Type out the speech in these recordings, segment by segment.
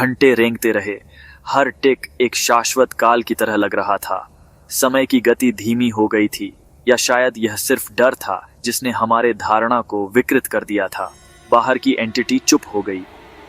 घंटे रेंगते रहे। हर टिक एक शाश्वत काल की तरह लग रहा था। समय की गति धीमी हो गई थी, या शायद यह सिर्फ डर था जिसने हमारे धारणा को विकृत कर दिया था। बाहर की एंटिटी चुप हो गई।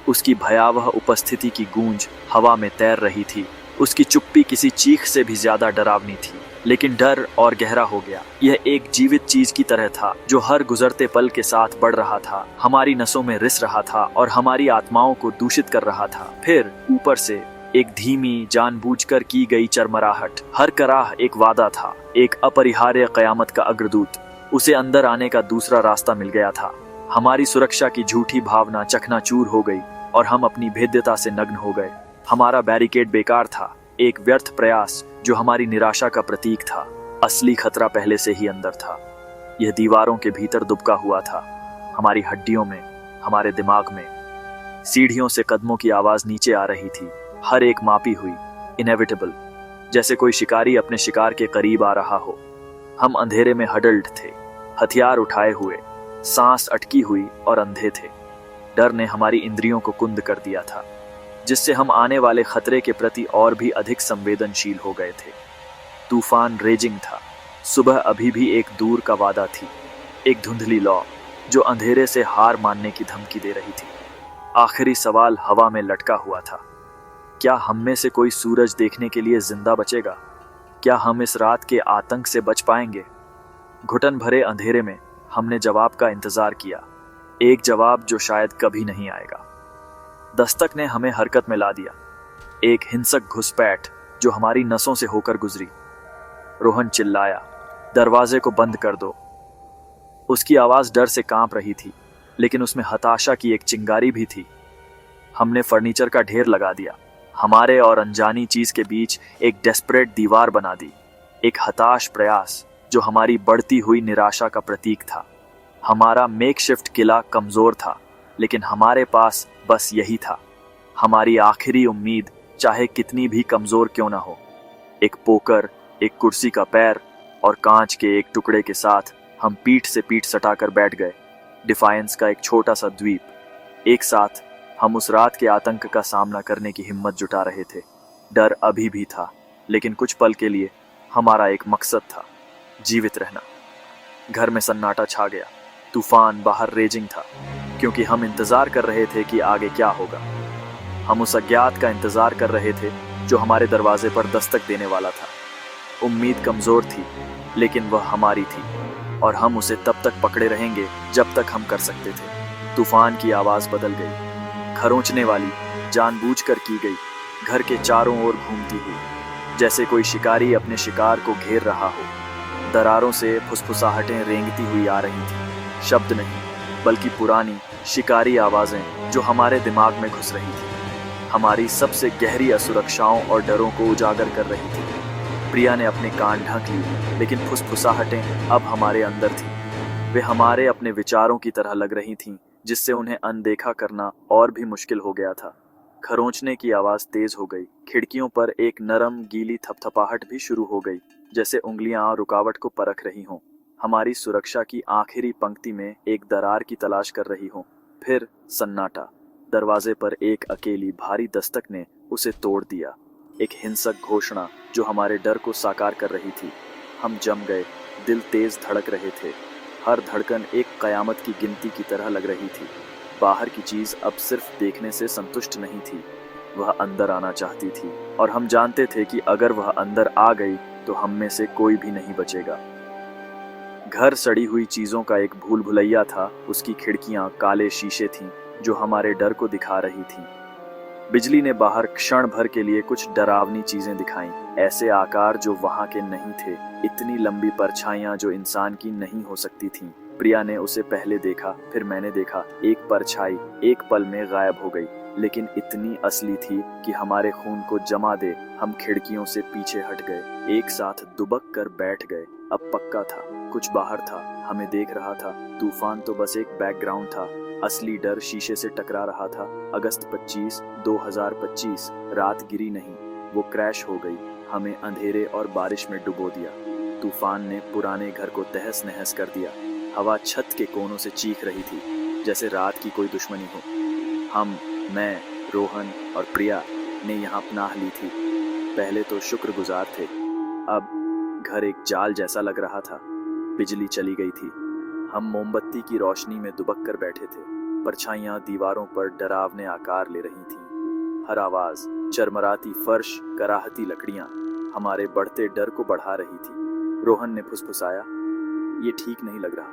उसकी भयावह उपस्थिति की गूंज हवा में तैर रही थी। उसकी चुप्पी किसी चीख से भी ज्यादा डरावनी थी। लेकिन डर और गहरा हो गया। यह एक जीवित चीज की तरह था जो हर गुजरते पल के साथ बढ़ रहा था, हमारी नसों में रिस रहा था और हमारी आत्माओं को दूषित कर रहा था। फिर ऊपर से एक धीमी, जानबूझकर की गई चरमराहट। हर कराह एक वादा था, एक अपरिहार्य कयामत का अग्रदूत। उसे अंदर आने का दूसरा रास्ता मिल गया था। हमारी सुरक्षा की झूठी भावना चकनाचूर हो गई और हम अपनी भेद्यता से नग्न हो गए। हमारा बैरिकेड बेकार था, एक व्यर्थ प्रयास जो हमारी निराशा का प्रतीक था। असली खतरा पहले से ही अंदर था। यह दीवारों के भीतर दुबका हुआ था, हमारी हड्डियों में, हमारे दिमाग में। सीढ़ियों से कदमों की आवाज नीचे आ रही थी, हर एक मापी हुई, इनएविटेबल, जैसे कोई शिकारी अपने शिकार के करीब आ रहा हो। हम अंधेरे में हडल्ड थे, हथियार उठाए हुए, सांस अटकी हुई और अंधे थे। डर ने हमारी इंद्रियों को कुंद कर दिया था, जिससे हम आने वाले खतरे के प्रति और भी अधिक संवेदनशील हो गए थे। तूफान रेजिंग था। सुबह अभी भी एक दूर का वादा थी, एक धुंधली लौ जो अंधेरे से हार मानने की धमकी दे रही थी। आखिरी सवाल हवा में लटका हुआ था, क्या हम में से कोई सूरज देखने के लिए जिंदा बचेगा? क्या हम इस रात के आतंक से बच पाएंगे? घुटन भरे अंधेरे में हमने जवाब का इंतजार किया, एक जवाब जो शायद कभी नहीं आएगा। दस्तक ने हमें हरकत में ला दिया, एक हिंसक घुसपैठ जो हमारी नसों से होकर गुजरी। रोहन चिल्लाया, दरवाजे को बंद कर दो। उसकी आवाज डर से कांप रही थी, लेकिन उसमें हताशा की एक चिंगारी भी थी। हमने फर्नीचर का ढेर लगा दिया, हमारे और अनजानी चीज के बीच एक डेस्परेट दीवार बना दी, एक हताश प्रयास जो हमारी बढ़ती हुई निराशा का प्रतीक था। हमारा मेकशिफ्ट किला कमजोर था, लेकिन हमारे पास बस यही था, हमारी आखिरी उम्मीद, चाहे कितनी भी कमजोर क्यों ना हो। एक पोकर, एक कुर्सी का पैर और कांच के एक टुकड़े के साथ हम पीठ से पीठ सटाकर बैठ गए। डिफायंस का एक छोटा सा द्वीप। एक साथ हम उस रात के आतंक का सामना करने की हिम्मत जुटा रहे थे। डर अभी भी था, लेकिन कुछ पल के लिए हमारा एक मकसद था, जीवित रहना। घर में सन्नाटा छा गया। तूफान बाहर रेजिंग था, क्योंकि हम इंतजार कर रहे थे कि आगे क्या होगा। हम उस अज्ञात का इंतजार कर रहे थे जो हमारे दरवाजे पर दस्तक देने वाला था। उम्मीद कमजोर थी, लेकिन वह हमारी थी, और हम उसे तब तक पकड़े रहेंगे जब तक हम कर सकते थे। तूफान की आवाज बदल गई, खरोंचने वाली, जानबूझकर की गई, घर के चारों ओर घूमती हुई, जैसे कोई शिकारी अपने शिकार को घेर रहा हो। दरारों से फुसफुसाहटें रेंगती हुई आ रही थीं, शब्द नहीं, बल्कि पुरानी शिकारी आवाजें जो हमारे दिमाग में घुस रही थी, हमारी सबसे गहरी असुरक्षाओं और डरों को उजागर कर रही थी। प्रिया ने अपने कान ढक लिए, लेकिन फुसफुसाहटें अब हमारे अंदर थीं। वे हमारे अपने विचारों की तरह लग रही थीं, जिससे उन्हें अनदेखा करना और भी मुश्किल हो गया था। खरोंचने की आवाज तेज हो गई। खिड़कियों पर एक नरम गीली थपथपाहट भी शुरू हो गई, जैसे उंगलियां रुकावट को परख रही हों, हमारी सुरक्षा की आखिरी पंक्ति में एक दरार की तलाश कर रही हों। फिर सन्नाटा। दरवाजे पर एक अकेली भारी दस्तक ने उसे तोड़ दिया, एक हिंसक घोषणा जो हमारे डर को साकार कर रही थी। हम जम गए, दिल तेज धड़क रहे थे, हर धड़कन एक कयामत की गिनती की तरह लग रही थी। बाहर की चीज अब सिर्फ देखने से संतुष्ट नहीं थी, वह अंदर आना चाहती थी, और हम जानते थे कि अगर वह अंदर आ गई तो हम में से कोई भी नहीं बचेगा। घर सड़ी हुई चीजों का एक भूल भुलैया था। उसकी खिड़कियां काले शीशे थीं जो हमारे डर को दिखा रही थीं। बिजली ने बाहर क्षण भर के लिए कुछ डरावनी चीजें दिखाईं, ऐसे आकार जो वहां के नहीं थे, इतनी लंबी परछाइयां जो इंसान की नहीं हो सकती थीं। प्रिया ने उसे पहले देखा, फिर मैंने देखा। एक परछाई एक पल में गायब हो गई, लेकिन इतनी असली थी कि हमारे खून को जमा दे हम खिड़कियों से पीछे हट गए, एक साथ दुबक कर बैठ गए। अब पक्का था, कुछ बाहर था, हमें देख रहा था। तूफान तो बस एक बैकग्राउंड था, असली डर शीशे से टकरा रहा था। अगस्त 25, 2025। रात गिरी नहीं, वो क्रैश हो गई, हमें अंधेरे और बारिश में डुबो दिया। तूफान ने पुराने घर को तहस नहस कर दिया। हवा छत के कोनों से चीख रही थी, जैसे रात की कोई दुश्मनी हो। मैं रोहन और प्रिया ने यहाँ पनाह ली थी। पहले तो शुक्रगुजार थे, अब घर एक जाल जैसा लग रहा था। बिजली चली गई थी। हम मोमबत्ती की रोशनी में दुबक कर बैठे थे। परछाइयां दीवारों पर डरावने आकार ले रही थीं। हर आवाज, चरमराती फर्श, कराहती लकड़ियां हमारे बढ़ते डर को बढ़ा रही थी। रोहन ने फुसफुसाया, ये ठीक नहीं लग रहा।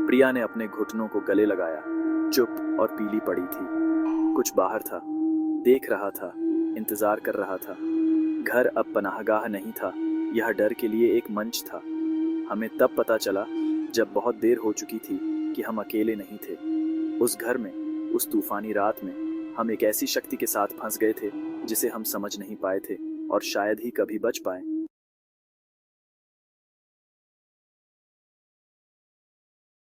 प्रिया ने अपने घुटनों को गले लगाया, चुप और पीली पड़ी थी। कुछ बाहर था, देख रहा था, इंतजार कर रहा था। घर अब पनाहगाह नहीं था, यह डर के लिए एक मंच था। हमें तब पता चला जब बहुत देर हो चुकी थी कि हम अकेले नहीं थे। उस घर में, उस तूफानी रात में हम एक ऐसी शक्ति के साथ फंस गए थे जिसे हम समझ नहीं पाए थे और शायद ही कभी बच पाए।